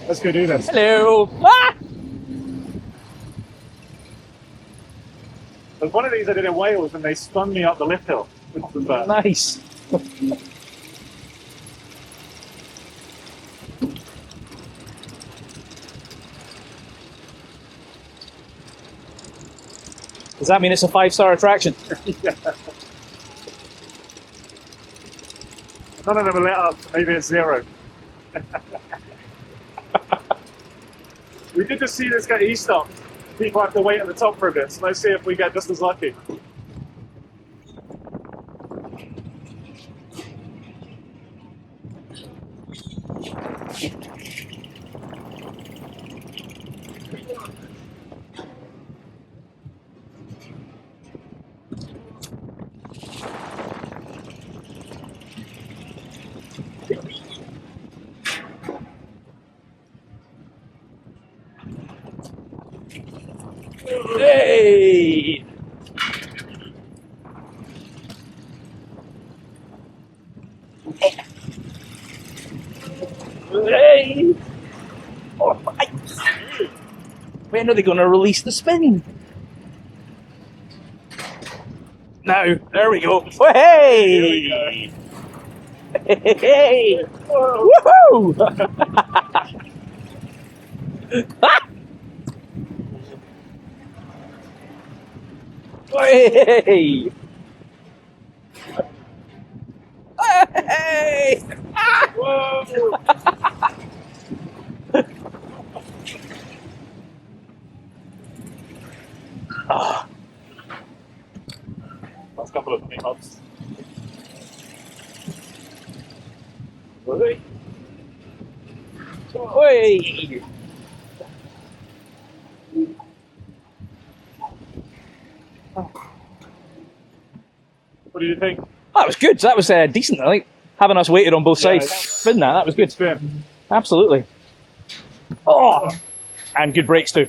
Let's go do this. Hello. Ah! There's one of these I did in Wales and they spun me up the lift hill. Which was Nice. Does that mean it's a 5-star attraction? Yeah. None of them are lit up, so maybe it's 0. We did just see this get e-stopped. People have to wait at the top for a bit, so let's see if we get just as lucky. Hey! Hey! Oh, when are they going to release the spin? Now, there we go. Oh, hey! Hey! Woohoo! Hey! Hey! Whoa! Last couple of mini hops. Hey! Hey! What do you think? That was good. That was decent. I think having us waited on both sides. Spin that. That was good. Spin. Absolutely. Oh, and good brakes too.